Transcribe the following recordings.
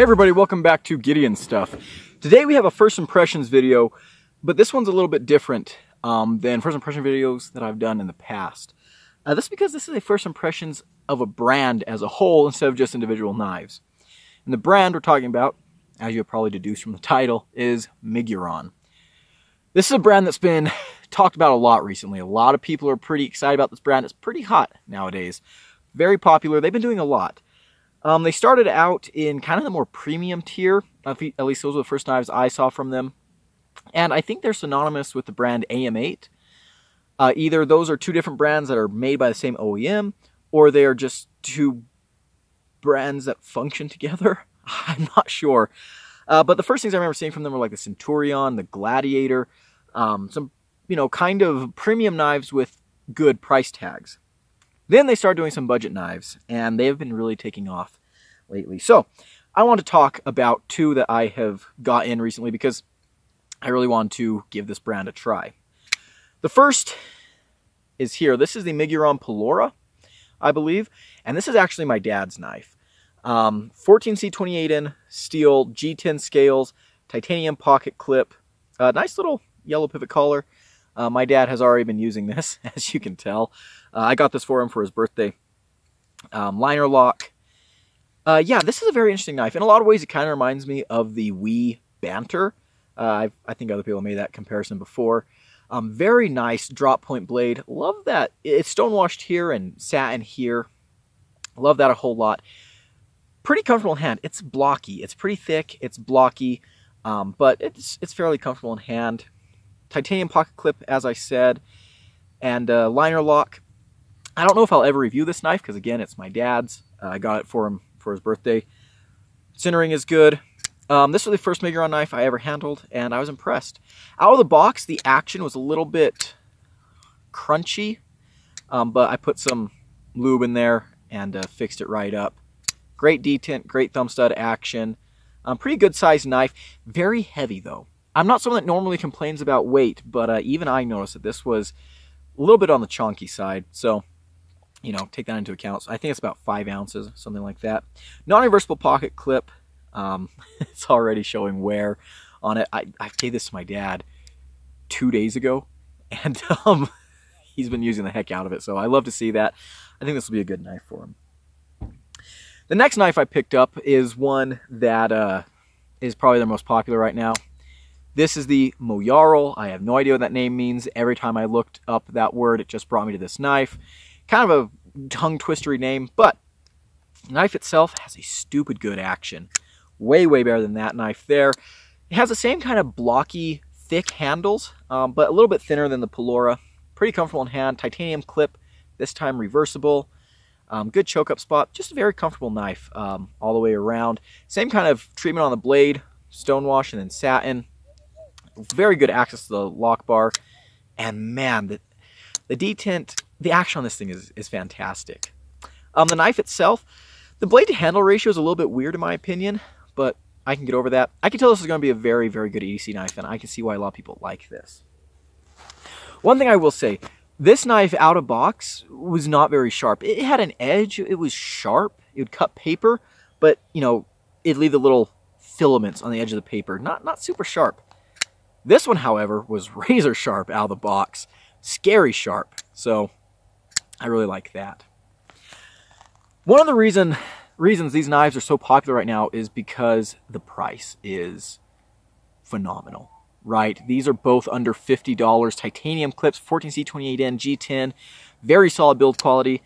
Hey everybody, welcome back to Gideon Stuff. Today we have a first impressions video, but this one's a little bit different than first impression videos that I've done in the past. This is because this is a first impressions of a brand as a whole instead of just individual knives. And the brand we're talking about, as you have probably deduced from the title, is Miguron. This is a brand that's been talked about a lot recently. A lot of people are pretty excited about this brand. It's pretty hot nowadays. Very popular. They've been doing a lot. They started out in kind of the more premium tier. At least those were the first knives I saw from them. And I think they're synonymous with the brand AM8. Either those are two different brands that are made by the same OEM, or they are just two brands that function together. I'm not sure. But the first things I remember seeing from them were like the Centurion, the Gladiator, some, kind of premium knives with good price tags. Then they started doing some budget knives, and they have been really taking off lately. So I want to talk about two that I have got in recently because I really want to give this brand a try. The first is here. This is the Miguron Pelora, I believe, and this is actually my dad's knife. 14C28N steel, G10 scales, titanium pocket clip, nice little yellow pivot collar. My dad has already been using this, as you can tell. I got this for him for his birthday. Liner lock. Yeah, this is a very interesting knife. In a lot of ways, it kind of reminds me of the Wii Banter. I think other people made that comparison before. Very nice drop point blade. Love that. It's stonewashed here and satin here. Love that a whole lot. Pretty comfortable in hand. It's blocky. It's pretty thick. It's blocky, but it's fairly comfortable in hand. Titanium pocket clip, as I said, and liner lock. I don't know if I'll ever review this knife because, again, it's my dad's. I got it for him for his birthday. Centering is good. This was the first Miguron knife I ever handled, and I was impressed. Out of the box, the action was a little bit crunchy, but I put some lube in there and fixed it right up. Great detent, great thumb stud action. Pretty good sized knife. Very heavy, though. I'm not someone that normally complains about weight, but even I noticed that this was a little bit on the chonky side. So, take that into account. So I think it's about 5 ounces, something like that. Non-reversible pocket clip. It's already showing wear on it. I gave this to my dad 2 days ago, and he's been using the heck out of it. So I love to see that. I think this will be a good knife for him. The next knife I picked up is one that is probably the most popular right now. This is the Miguron. I have no idea what that name means. Every time I looked up that word, it just brought me to this knife. Kind of a tongue-twistery name, but the knife itself has a stupid good action. Way, way better than that knife there. It has the same kind of blocky, thick handles, but a little bit thinner than the Pelora. Pretty comfortable in hand. Titanium clip, this time reversible. Good choke-up spot. Just a very comfortable knife all the way around. Same kind of treatment on the blade. Stonewash and then satin. Very good access to the lock bar. And man, the detent, the action on this thing is fantastic. The knife itself, the blade to handle ratio is a little bit weird in my opinion, but I can get over that. I can tell this is going to be a very, very good EDC knife, and I can see why a lot of people like this. One thing I will say, this knife out of box was not very sharp. It had an edge. It was sharp. It would cut paper, but, it'd leave the little filaments on the edge of the paper. Not super sharp. This one, however, was razor sharp out of the box. Scary sharp. So I really like that. One of the reasons these knives are so popular right now is because the price is phenomenal, right? These are both under $50. Titanium clips, 14C28N, G10, very solid build quality.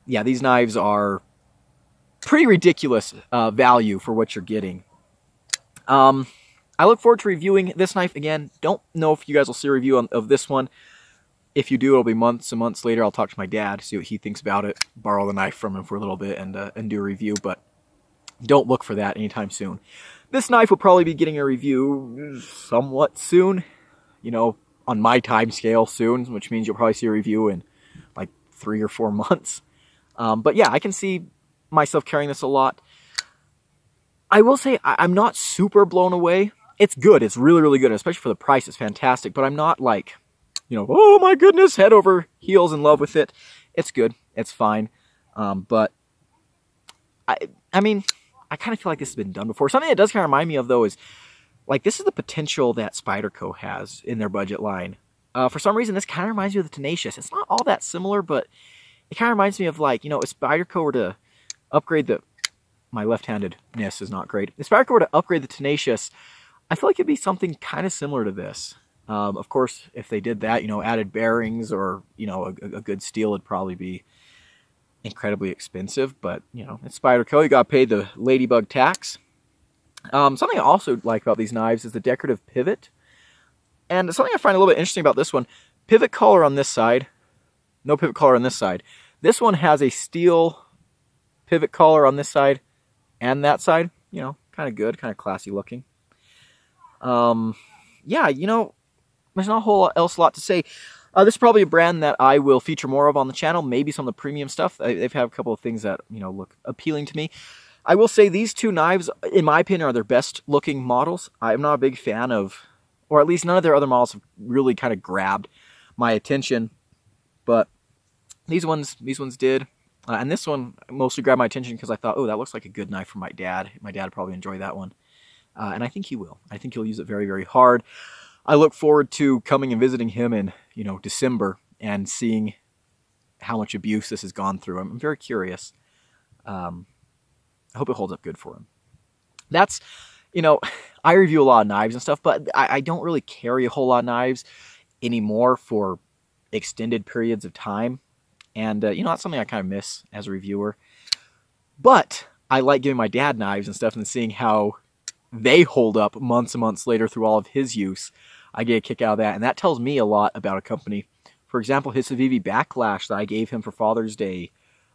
Yeah, these knives are pretty ridiculous value for what you're getting. I look forward to reviewing this knife again. Don't know if you guys will see a review of this one. If you do, it'll be months and months later. I'll talk to my dad, see what he thinks about it, borrow the knife from him for a little bit, and do a review, but don't look for that anytime soon. This knife will probably be getting a review somewhat soon, on my time scale soon, which means you'll probably see a review in like 3 or 4 months. But yeah, I can see myself carrying this a lot. I will say I'm not super blown away. It's good. It's really, really good, especially for the price. It's fantastic, but I'm not like, oh my goodness, head over heels in love with it. It's good. It's fine. But I mean, I kind of feel like this has been done before. Something that does kind of remind me of, though, is like this is the potential that Spyderco has in their budget line. For some reason, this kind of reminds me of the Tenacious. It's not all that similar, but it kind of reminds me of, like, you know, if Spyderco were to upgrade the... My left-handedness is not great. If Spyderco were to upgrade the Tenacious, I feel like it'd be something kind of similar to this. Of course, if they did that, you know, added bearings or, you know, a good steel would probably be incredibly expensive. But, you know, it's Spyderco. You got to pay the ladybug tax. Something I also like about these knives is the decorative pivot. And something I find a little bit interesting about this one, pivot collar on this side, no pivot collar on this side. This one has a steel pivot collar on this side and that side. You know, kind of good, kind of classy looking. Yeah, you know, there's not a whole lot to say. This is probably a brand that I will feature more of on the channel. Maybe some of the premium stuff. They've had a couple of things that, you know, look appealing to me. I will say these two knives, in my opinion, are their best looking models. I'm not a big fan of, or at least none of their other models have really kind of grabbed my attention. But these ones did. And this one mostly grabbed my attention because I thought, oh, that looks like a good knife for my dad. My dad would probably enjoy that one. And I think he will. I think he'll use it very, very hard. I look forward to coming and visiting him in, you know, December and seeing how much abuse this has gone through. I'm very curious. I hope it holds up good for him. That's, you know, I review a lot of knives and stuff, but I don't really carry a whole lot of knives anymore for extended periods of time. And, you know, that's something I kind of miss as a reviewer. But I like giving my dad knives and stuff and seeing how they hold up months and months later through all of his use. I get a kick out of that, and that tells me a lot about a company. For example, his Civivi Backlash that I gave him for Father's Day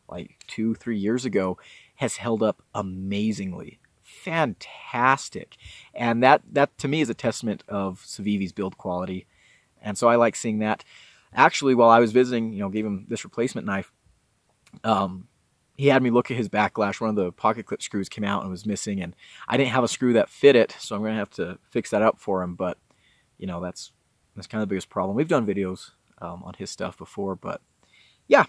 like 2-3 years ago has held up amazingly. Fantastic. And that to me is a testament of Civivi's build quality. And so I like seeing that. Actually, while I was visiting, you know, gave him this replacement knife, he had me look at his Backlash. One of the pocket clip screws came out and was missing, and I didn't have a screw that fit it, so I'm going to have to fix that up for him. But, you know, that's kind of the biggest problem. We've done videos on his stuff before, but yeah,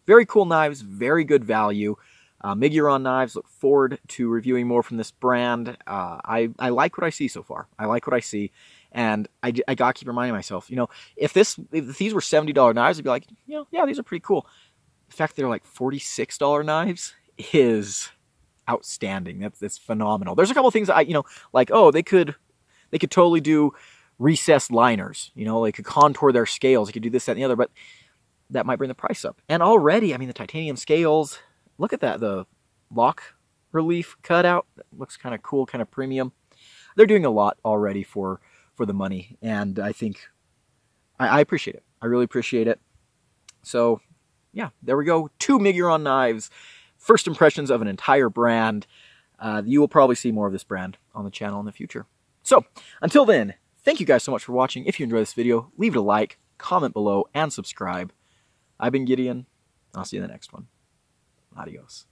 very cool knives, very good value. Miguron knives, look forward to reviewing more from this brand. I like what I see so far. I like what I see, and I got to keep reminding myself, you know, if these were $70 knives, I'd be like, you know, yeah, these are pretty cool. The fact that they're like $46 knives is outstanding. That's phenomenal. There's a couple of things that you know, like, oh, they could totally do recessed liners. You know, they could contour their scales. They could do this, that, and the other, but that might bring the price up. And already, I mean, the titanium scales, look at that, the lock relief cutout. That looks kind of cool, kind of premium. They're doing a lot already for the money, and I think I appreciate it. I really appreciate it. So yeah, there we go. 2 Miguron knives. First impressions of an entire brand. You will probably see more of this brand on the channel in the future. So, until then, thank you guys so much for watching. If you enjoyed this video, leave it a like, comment below, and subscribe. I've been Gideon. I'll see you in the next one. Adios.